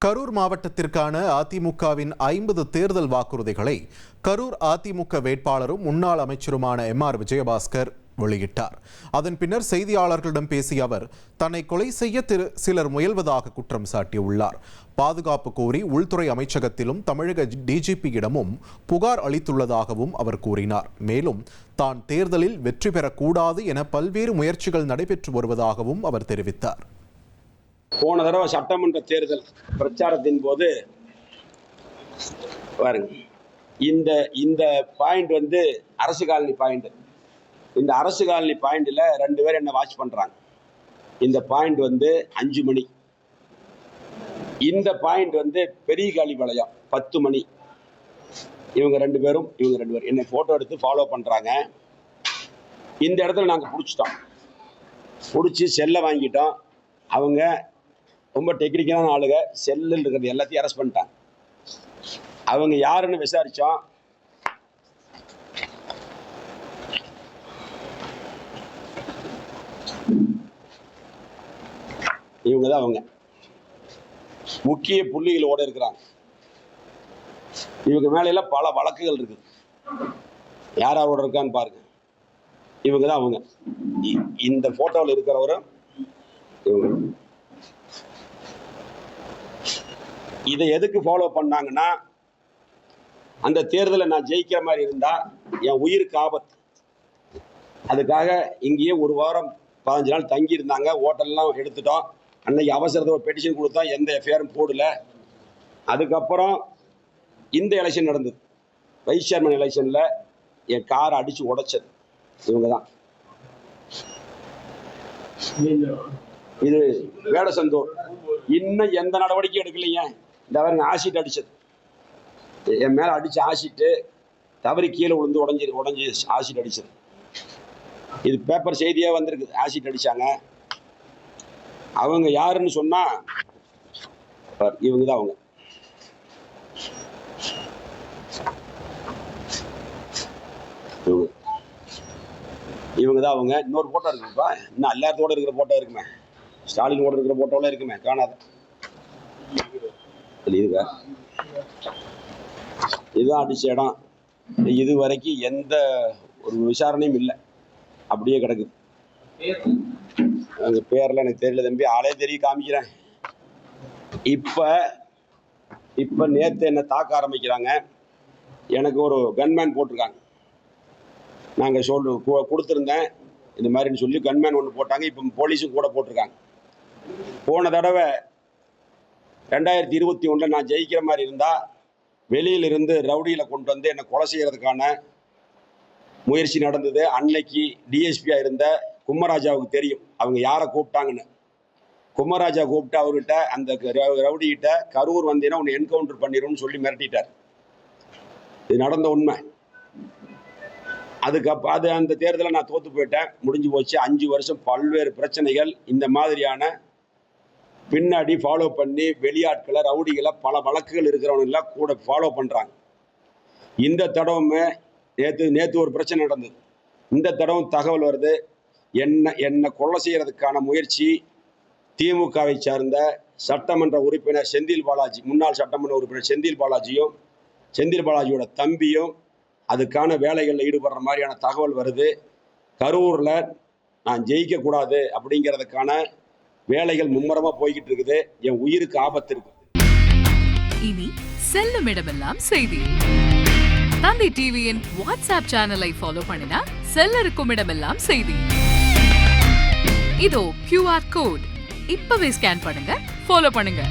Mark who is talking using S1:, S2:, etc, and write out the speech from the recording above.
S1: கரூர் மாவட்டத்திற்கான அதிமுகவின் 50 தேர்தல் வாக்குறுதிகளை கரூர் அதிமுக வேட்பாளரும் முன்னாள் அமைச்சருமான எம்.ஆர். விஜயபாஸ்கர் வெளியிட்டார். அதன் பின்னர் செய்தியாளர்களிடம் பேசிய அவர் தன்னை கொலை செய்ய சிலர் முயல்வதாக குற்றம் சாட்டியுள்ளார். பாதுகாப்பு கோரி உள்துறை அமைச்சகத்திலும் தமிழக டிஜிபியிடமும் புகார் அளித்துள்ளதாகவும் அவர் கூறினார். மேலும் தான் தேர்தலில் வெற்றி பெறக்கூடாது என பல்வேறு முயற்சிகள் நடைபெற்று வருவதாகவும் அவர் தெரிவித்தார்.
S2: போன தடவை சட்டமன்ற தேர்தல் பிரச்சாரத்தின் போது பாருங்க, இந்த பாயிண்ட் அரசு காலனி பாயிண்ட். இந்த அரசு காலனி பாயிண்ட்ல 2 பேர் என்ன வாட்ச் பண்றாங்க. இந்த பாயிண்ட் 5 மணி. இந்த பாயிண்ட் பெரிய காளிபாளையம் 10 மணி. இவங்க ரெண்டு பேரும் என்னை போட்டோ எடுத்து ஃபாலோ பண்றாங்க. இந்த இடத்துல நாங்கள் பிடிச்சி செல்லை வாங்கிட்டோம். அவங்க ரொம்ப டெக்னிக்கலான ஆளுங்க. செல்லில் இருக்கிறது எல்லாத்தையும் அரெஸ்ட் பண்ணிட்டாங்க. அவங்க யாருன்னு விசாரிச்சோம். இவங்க தான் அவங்க முக்கிய புள்ளிகளோட இருக்கிறாங்க. இவங்க மேல எல்லாம் பல வழக்குகள் இருக்குது. யாரோட இருக்கான்னு பாருங்க. இவங்க தான் அவங்க. இந்த போட்டோவில் இருக்கிறவரும் இவங்க. இதை எதுக்கு ஃபாலோ பண்ணாங்கன்னா, அந்த தேர்தலை நான் ஜெயிக்கிற மாதிரி இருந்தா என் உயிருக்கு ஆபத்து. அதுக்காக இங்கேயே 1 வாரம் 15 நாள் தங்கி இருந்தாங்க. ஹோட்டல்லாம் எடுத்துட்டோம். அன்னைக்கு அவசரத்தை ஒரு பெட்டிஷன் கொடுத்தா எந்த எஃப்ஐஆரும் போடல. அதுக்கப்புறம் இந்த எலெக்ஷன் நடந்தது. வைஸ் சேர்மன் எலெக்ஷன்ல என் காரை அடிச்சு உடைச்சது இவங்க தான். இது வேடசந்தூர். இன்னும் எந்த நடவடிக்கையும் எடுக்கலைங்க. இந்த அவருங்க ஆசிட் அடிச்சது. என் மேல அடிச்சு ஆசிட்டு தவறி கீழே விழுந்து உடஞ்சி ஆசிட் அடிச்சது. இது பேப்பர் செய்தியா வந்திருக்கு. ஆசிட் அடிச்சாங்க. அவங்க யாருன்னு சொன்னா இவங்க தான் அவங்க. இவங்க தான் அவங்க. இன்னொரு போட்டோ இருக்குப்பா. இன்னும் எல்லாத்தோட இருக்கிற போட்டோ இருக்குமே. ஸ்டாலினோட இருக்கிற போட்டோலாம் இருக்குமே, காணாத. இருக்கா? இதுதான் அடிச்ச இடம். இது வரைக்கும் எந்த ஒரு விசாரணையும் இல்லை. அப்படியே கிடக்குது. அந்த பேர்ல எனக்கு தெரியல தம்பி. ஆளே தெரிய காமிக்கிறேன். இப்ப நேத்து என்ன தாக்க ஆரம்பிக்கிறாங்க. எனக்கு ஒரு கன்மேன் போட்டிருக்காங்க. நாங்க கொடுத்துருந்தேன் இந்த மாதிரின்னு சொல்லி கன்மேன் ஒன்று போட்டாங்க. இப்ப போலீஸும் கூட போட்டிருக்காங்க. போன தடவை 2021 நான் ஜெயிக்கிற மாதிரி இருந்தா வெளியிலிருந்து ரவுடியில கொண்டு வந்து என்னை கொலை செய்யறதுக்கான முயற்சி நடந்தது. அன்னைக்கு டிஎஸ்பியா இருந்த கும்மராஜாவுக்கு தெரியும் அவங்க யாரை கூப்பிட்டாங்கன்னு. கும்மராஜா கூப்பிட்டு அவர்கிட்ட அந்த ரவுடிகிட்ட கரூர் வந்தீங்கன்னா உன்னை என்கவுண்டர் பண்ணிடும்னு சொல்லி மிரட்டிட்டார். இது நடந்த உண்மை. அது அந்த தேர்தலை நான் தோத்து போயிட்டேன். முடிஞ்சு போச்சு. 5 வருஷம் பல்வேறு பிரச்சனைகள். இந்த மாதிரியான பின்னாடி ஃபாலோ பண்ணி வெளியாட்களை ரவுடிகளை பல வழக்குகள் இருக்கிறவங்கெல்லாம் கூட ஃபாலோ பண்றாங்க. இந்த தடவை நேற்று ஒரு பிரச்சனை நடந்தது. இந்த தடவை தகவல் வருது. என்னை கொலை செய்யறதுக்கான முயற்சி திமுகவை சார்ந்த சட்டமன்ற உறுப்பினர் செந்தில் பாலாஜி, முன்னாள் சட்டமன்ற உறுப்பினர் செந்தில் பாலாஜியும் செந்தில் பாலாஜியோட தம்பியும் அதுக்கான வேலைகளில் ஈடுபடுற மாதிரியான தகவல் வருது. கரூர்ல நான் ஜெயிக்க கூடாது அப்படிங்கிறதுக்கான வேலைகள் மும்முரமா போய்கிட்டு இருக்குது. என் உயிருக்கு ஆபத்து இருக்கு.
S3: இனி செல்லும் இடமெல்லாம் செய்தி. தந்தை டிவியின் வாட்ஸ்அப் சேனலை ஃபாலோ பண்ணினா செல்ல இருக்கும் இடமெல்லாம் செய்தி. இதோ QR கோட். இப்பவே ஸ்கேன் பண்ணுங்க, ஃபாலோ பண்ணுங்க.